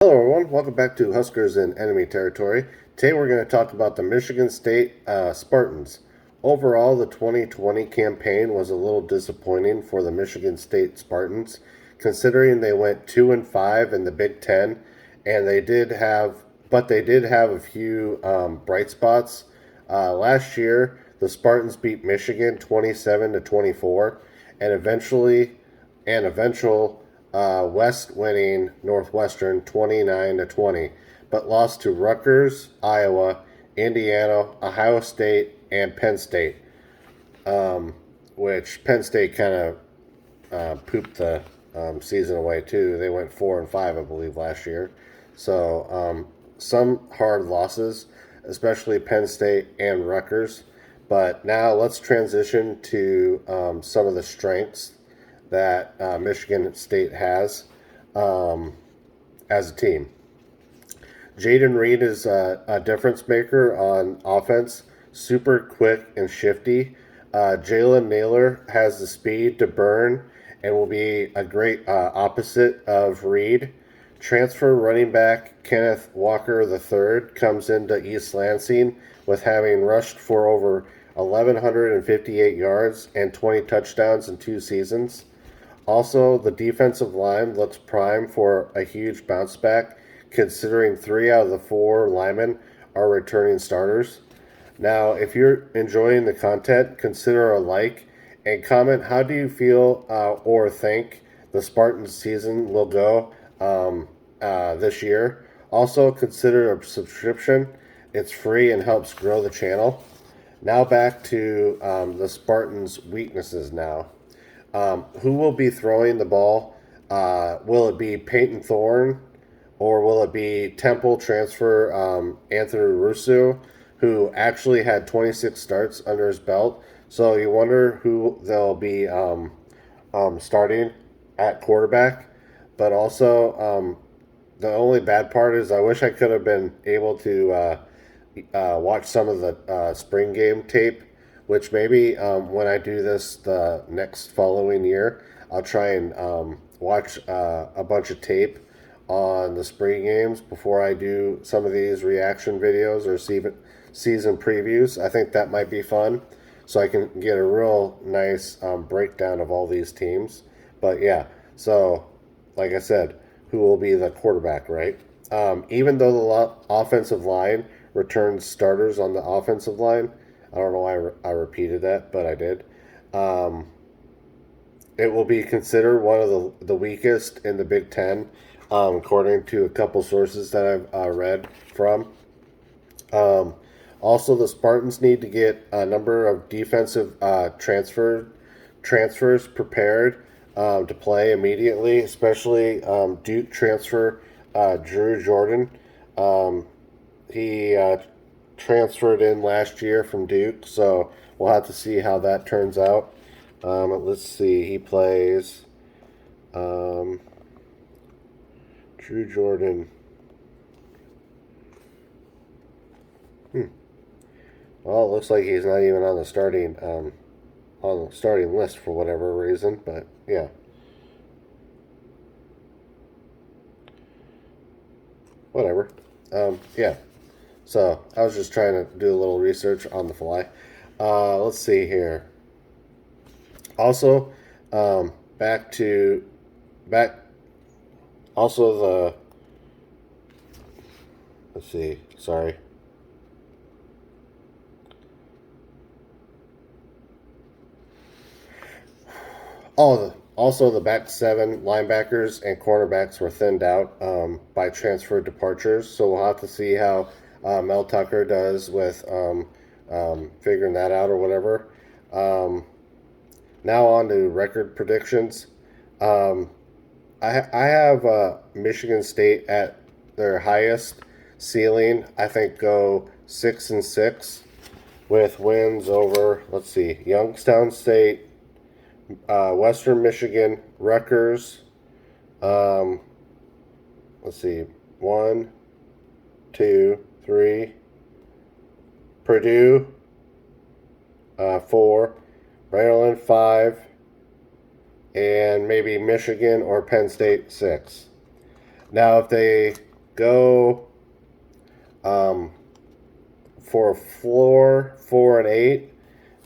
Hello, everyone. Welcome back to Huskers in Enemy Territory. Today, we're going to talk about the Michigan State Spartans. Overall, the 2020 campaign was a little disappointing for the Michigan State Spartans, considering they went 2-5 in the Big Ten, and they did have a few bright spots. Last year, the Spartans beat Michigan 27-24, and eventual West winning Northwestern 29-20, but lost to Rutgers, Iowa, Indiana, Ohio State, and Penn State. Which Penn State kind of pooped the season away too. They went 4-5, I believe, last year. So some hard losses, especially Penn State and Rutgers. But now let's transition to some of the strengths that Michigan State has as a team. Jaden Reed is a difference maker on offense, super quick and shifty. Jalen Naylor has the speed to burn and will be a great opposite of Reed. Transfer running back Kenneth Walker III comes into East Lansing with having rushed for over 1,158 yards and 20 touchdowns in 2 seasons. Also, the defensive line looks primed for a huge bounce back, considering 3 out of the 4 linemen are returning starters. Now, if you're enjoying the content, consider a like and comment how do you feel or think the Spartans season will go this year. Also, consider a subscription. It's free and helps grow the channel. Now back to the Spartans' weaknesses now. Who will be throwing the ball? Will it be Peyton Thorne or will it be Temple transfer Anthony Russo, who actually had 26 starts under his belt? So you wonder who they'll be starting at quarterback. But also, the only bad part is I wish I could have been able to watch some of the spring game tape, which maybe when I do this the next following year, I'll try and watch a bunch of tape on the spring games before I do some of these reaction videos or season previews. I think that might be fun, so I can get a real nice breakdown of all these teams. But yeah, so like I said, who will be the quarterback, right? Even though the offensive line returns starters on the offensive line, I don't know why I repeated that, but I did. It will be considered one of the weakest in the Big Ten, according to a couple sources that I've read from. Also, the Spartans need to get a number of defensive transfers prepared to play immediately, especially Duke transfer Drew Jordan. He transferred in last year from Duke, so we'll have to see how that turns out. Let's see, he plays Drew Jordan. Well, it looks like he's not even on the starting list for whatever reason, but yeah. Whatever. Yeah. So I was just trying to do a little research on the fly. Let's see here. Also, back to back. Also the. Let's see. Sorry. Also, the back 7 linebackers and cornerbacks were thinned out by transfer departures. So we'll have to see how Mel Tucker does with figuring that out or whatever. Now on to record predictions. I have Michigan State at their highest ceiling. I think go 6-6 with wins over. Let's see, Youngstown State, Western Michigan, Rutgers. Let's see, 1, 2, 3. Purdue, 4. Maryland, 5. And maybe Michigan or Penn State, 6. Now, if they go for a floor 4-8.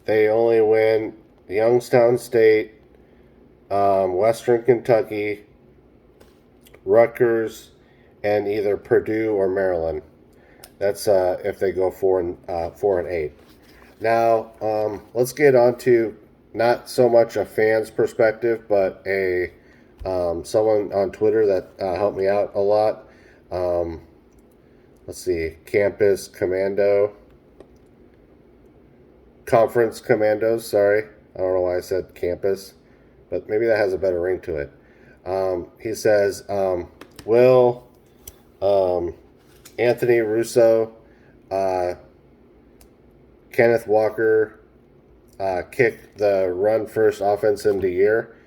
They only win Youngstown State, Western Kentucky, Rutgers, and either Purdue or Maryland. That's if they go 4-8. Now let's get on to not so much a fan's perspective, but a someone on Twitter that helped me out a lot. Let's see, Campus Commando, Conference Commandos. Sorry, I don't know why I said campus, but maybe that has a better ring to it. He says, will Anthony Russo, Kenneth Walker kick the run first offense into gear?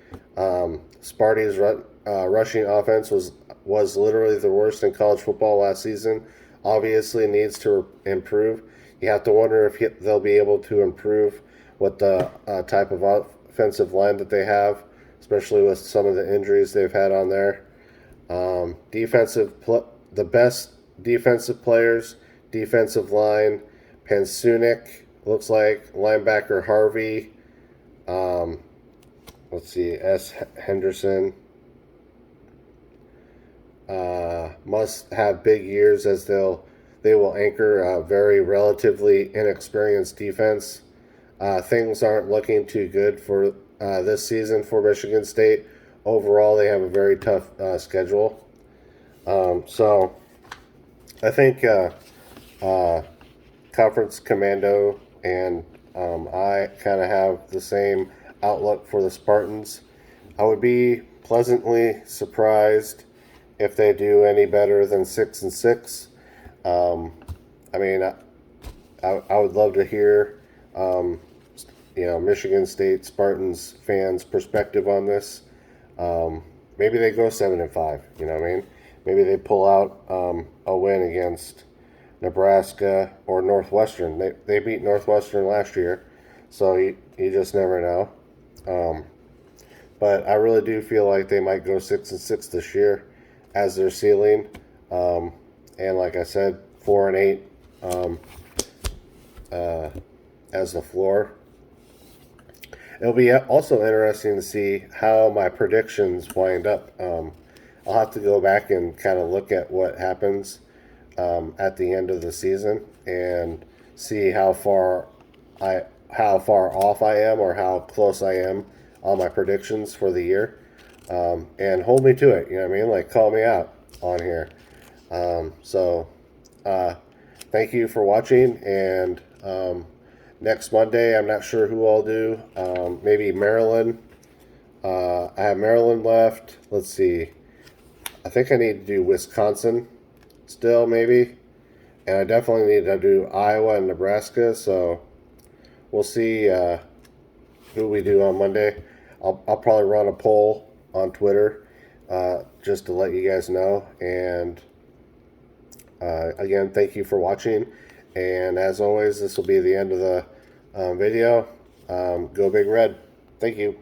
Sparty's rushing offense was literally the worst in college football last season. Obviously needs to improve. You have to wonder if they'll be able to improve what the type of offensive line that they have, especially with some of the injuries they've had on there. The best defensive players, defensive line, Pansunik, looks like linebacker Harvey. Let's see, S. Henderson. Must have big years as they will anchor a very relatively inexperienced defense. Things aren't looking too good for this season for Michigan State. Overall, they have a very tough schedule. So I think Conference Commando and I kind of have the same outlook for the Spartans. I would be pleasantly surprised if they do any better than 6-6. I mean, I would love to hear, Michigan State Spartans fans' perspective on this. Maybe they go 7-5. You know what I mean? Maybe they pull out a win against Nebraska or Northwestern. They beat Northwestern last year, so you just never know. But I really do feel like they might go 6-6 this year as their ceiling. And like I said, 4-8 as the floor. It'll be also interesting to see how my predictions wind up. I'll have to go back and kind of look at what happens at the end of the season and see how far off I am or how close I am on my predictions for the year, and hold me to it. You know what I mean? Like, call me out on here. Thank you for watching, and next Monday, I'm not sure who I'll do. Maybe Maryland. I have Maryland left. Let's see. I think I need to do Wisconsin still, maybe. And I definitely need to do Iowa and Nebraska. So we'll see who we do on Monday. I'll probably run a poll on Twitter just to let you guys know. And again, thank you for watching. And as always, this will be the end of the video. Go Big Red. Thank you.